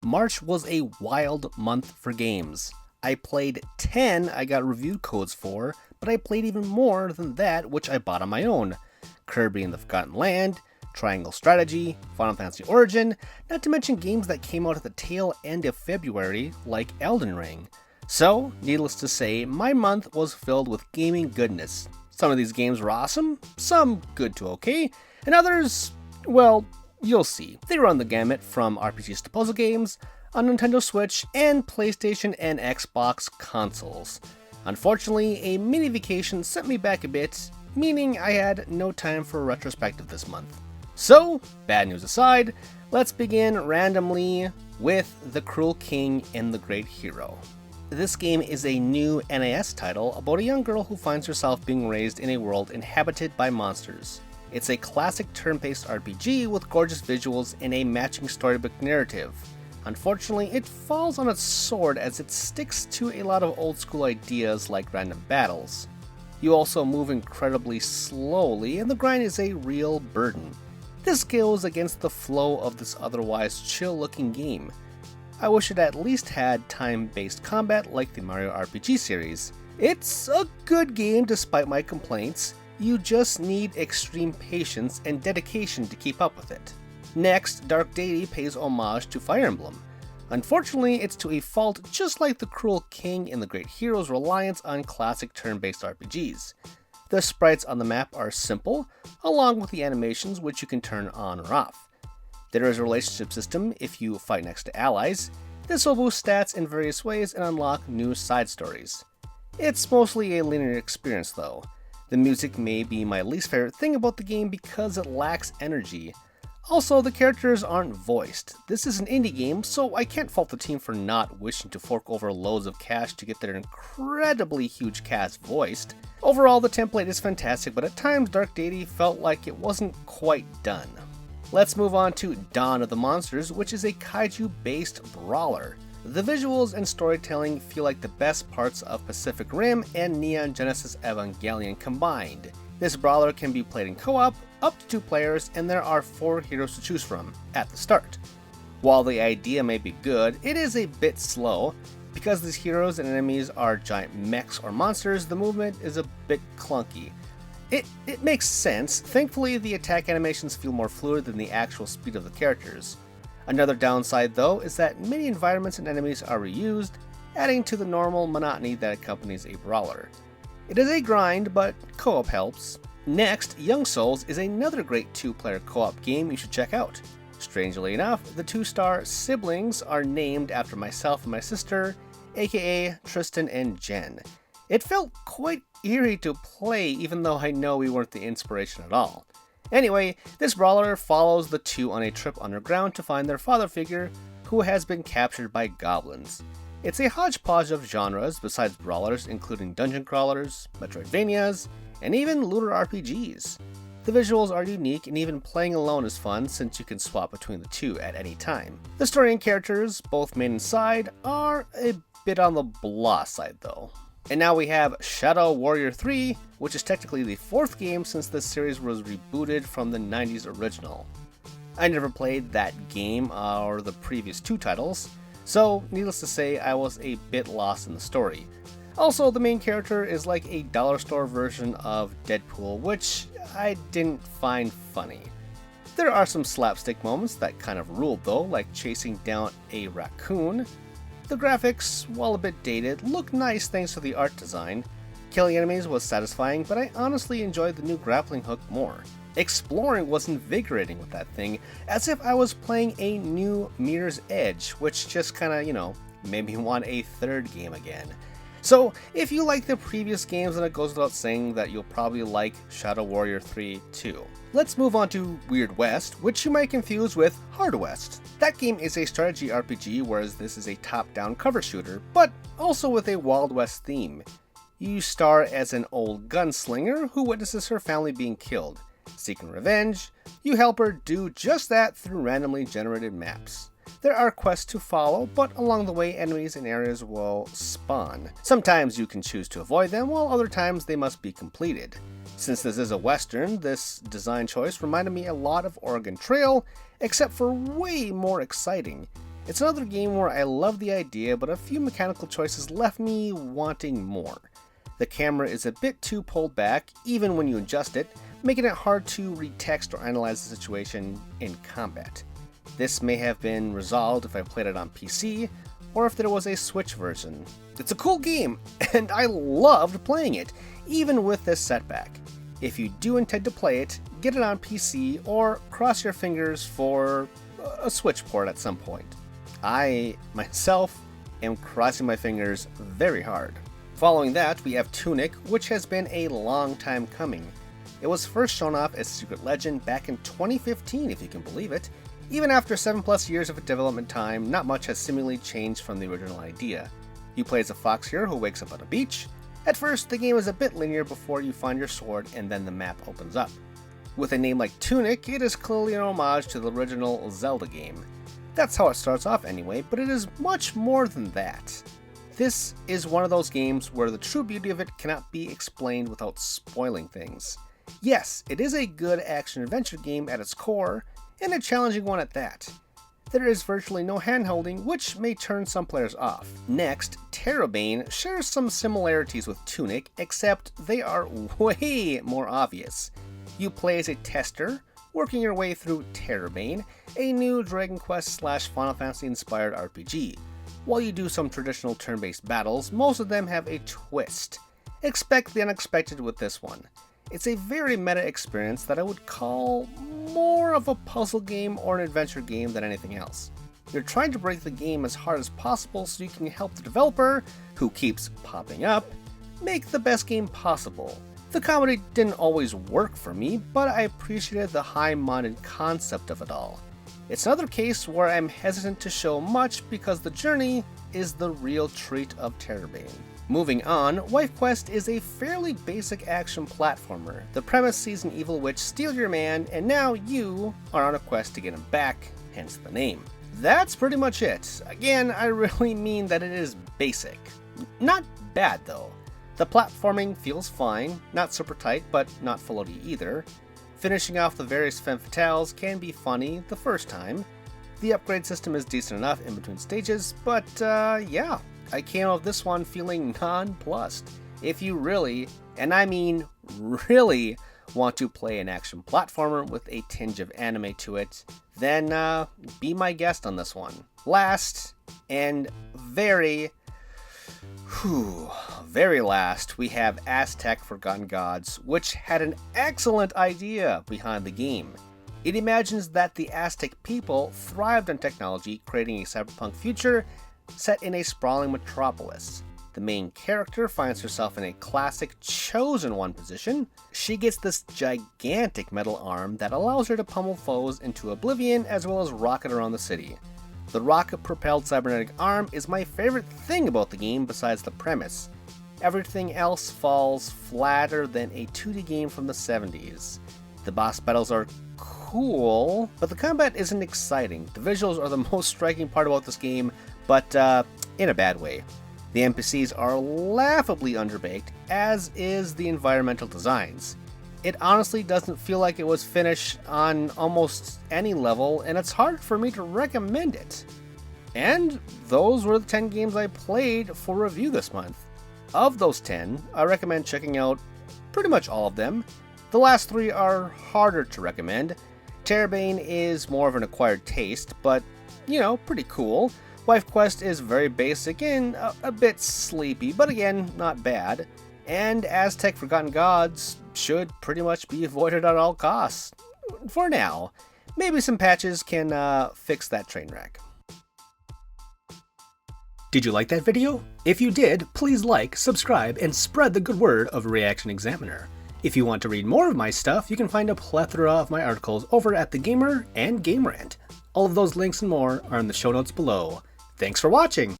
March was a wild month for games. I played 10 I got review codes for, but I played even more than that which I bought on my own. Kirby and the Forgotten Land, Triangle Strategy, Final Fantasy Origin, not to mention games that came out at the tail end of February, like Elden Ring. So, needless to say, my month was filled with gaming goodness. Some of these games were awesome, some good to okay, and others, well, you'll see. They run the gamut from RPGs to puzzle games, on Nintendo Switch, and PlayStation and Xbox consoles. Unfortunately, a mini vacation sent me back a bit, meaning I had no time for a retrospective this month. So, bad news aside, let's begin randomly with The Cruel King and the Great Hero. This game is a new NES title about a young girl who finds herself being raised in a world inhabited by monsters. It's a classic turn-based RPG with gorgeous visuals and a matching storybook narrative. Unfortunately, it falls on its sword as it sticks to a lot of old-school ideas like random battles. You also move incredibly slowly, and the grind is a real burden. This goes against the flow of this otherwise chill-looking game. I wish it at least had time-based combat like the Mario RPG series. It's a good game despite my complaints, you just need extreme patience and dedication to keep up with it. Next, Dark Deity pays homage to Fire Emblem. Unfortunately, it's to a fault just like The Cruel King and the Great Hero's reliance on classic turn-based RPGs. The sprites on the map are simple, along with the animations which you can turn on or off. There is a relationship system if you fight next to allies. This will boost stats in various ways and unlock new side stories. It's mostly a linear experience though. The music may be my least favorite thing about the game because it lacks energy. Also, the characters aren't voiced. This is an indie game, so I can't fault the team for not wishing to fork over loads of cash to get their incredibly huge cast voiced. Overall, the template is fantastic, but at times Dark Deity felt like it wasn't quite done. Let's move on to Dawn of the Monsters, which is a kaiju-based brawler. The visuals and storytelling feel like the best parts of Pacific Rim and Neon Genesis Evangelion combined. This brawler can be played in co-op, up to 2 players, and there are 4 heroes to choose from at the start. While the idea may be good, it is a bit slow. Because these heroes and enemies are giant mechs or monsters, the movement is a bit clunky. It makes sense. Thankfully, the attack animations feel more fluid than the actual speed of the characters. Another downside though is that many environments and enemies are reused, adding to the normal monotony that accompanies a brawler. It is a grind, but co-op helps. Next, Young Souls is another great 2-player co-op game you should check out. Strangely enough, the 2-star siblings are named after myself and my sister, aka Tristan and Jen. It felt quite eerie to play even though I know we weren't the inspiration at all. Anyway, this brawler follows the 2 on a trip underground to find their father figure, who has been captured by goblins. It's a hodgepodge of genres besides brawlers, including dungeon crawlers, Metroidvanias, and even looter RPGs. The visuals are unique, and even playing alone is fun since you can swap between the 2 at any time. The story and characters, both main and side, are a bit on the blah side though. And now we have Shadow Warrior 3, which is technically the 4th game since the series was rebooted from the 90s original. I never played that game or the previous 2 titles, so needless to say I was a bit lost in the story. Also, the main character is like a dollar store version of Deadpool, which I didn't find funny. There are some slapstick moments that kind of ruled though, like chasing down a raccoon. The graphics, while a bit dated, look nice thanks to the art design. Killing enemies was satisfying, but I honestly enjoyed the new grappling hook more. Exploring was invigorating with that thing, as if I was playing a new Mirror's Edge, which just kinda, made me want a 3rd game again. So, if you like the previous games, then it goes without saying that you'll probably like Shadow Warrior 3 too. Let's move on to Weird West, which you might confuse with Hard West. That game is a strategy RPG, whereas this is a top-down cover shooter, but also with a Wild West theme. You star as an old gunslinger who witnesses her family being killed. Seeking revenge, you help her do just that through randomly generated maps. There are quests to follow, but along the way enemies and areas will spawn. Sometimes you can choose to avoid them, while other times they must be completed. Since this is a western, this design choice reminded me a lot of Oregon Trail, except for way more exciting. It's another game where I love the idea, but a few mechanical choices left me wanting more. The camera is a bit too pulled back, even when you adjust it, making it hard to read text or analyze the situation in combat. This may have been resolved if I played it on PC, or if there was a Switch version. It's a cool game, and I loved playing it, even with this setback. If you do intend to play it, get it on PC, or cross your fingers for a Switch port at some point. I, myself, am crossing my fingers very hard. Following that, we have Tunic, which has been a long time coming. It was first shown off as Secret Legend back in 2015, if you can believe it. Even after 7+ years of development time, not much has seemingly changed from the original idea. You play as a fox hero who wakes up on a beach. At first, the game is a bit linear before you find your sword and then the map opens up. With a name like Tunic, it is clearly an homage to the original Zelda game. That's how it starts off anyway, but it is much more than that. This is one of those games where the true beauty of it cannot be explained without spoiling things. Yes, it is a good action-adventure game at its core, and a challenging one at that. There is virtually no handholding, which may turn some players off. Next, Terrabane shares some similarities with Tunic, except they are way more obvious. You play as a tester, working your way through Terrabane, a new Dragon Quest / Final Fantasy inspired RPG. While you do some traditional turn-based battles, most of them have a twist. Expect the unexpected with this one. It's a very meta experience that I would call more of a puzzle game or an adventure game than anything else. You're trying to break the game as hard as possible so you can help the developer, who keeps popping up, make the best game possible. The comedy didn't always work for me, but I appreciated the high-minded concept of it all. It's another case where I'm hesitant to show much because the journey is the real treat of Terrabane. Moving on, Wife Quest is a fairly basic action platformer. The premise sees an evil witch steal your man, and now you are on a quest to get him back, hence the name. That's pretty much it. Again, I really mean that it is basic. Not bad though. The platforming feels fine, not super tight, but not floaty either. Finishing off the various femme fatales can be funny the first time. The upgrade system is decent enough in between stages, but yeah. I came out of this one feeling nonplussed. If you really, and I mean really, want to play an action platformer with a tinge of anime to it, then be my guest on this one. Last, and very last, we have Aztech Forgotten Gods, which had an excellent idea behind the game. It imagines that the Aztec people thrived on technology, creating a cyberpunk future set in a sprawling metropolis. The main character finds herself in a classic Chosen One position. She gets this gigantic metal arm that allows her to pummel foes into oblivion as well as rocket around the city. The rocket-propelled cybernetic arm is my favorite thing about the game besides the premise. Everything else falls flatter than a 2D game from the 70s. The boss battles are cool, but the combat isn't exciting. The visuals are the most striking part about this game, but in a bad way. The NPCs are laughably underbaked, as is the environmental designs. It honestly doesn't feel like it was finished on almost any level, and it's hard for me to recommend it. And those were the 10 games I played for review this month. Of those 10, I recommend checking out pretty much all of them. The last 3 are harder to recommend. Terrabane is more of an acquired taste, but, you know, pretty cool. Wife Quest is very basic and a bit sleepy, but again, not bad. And Aztech Forgotten Gods should pretty much be avoided at all costs. For now. Maybe some patches can fix that train wreck. Did you like that video? If you did, please like, subscribe, and spread the good word of ReActionExaminer. If you want to read more of my stuff, you can find a plethora of my articles over at The Gamer and Game Rant. All of those links and more are in the show notes below. Thanks for watching!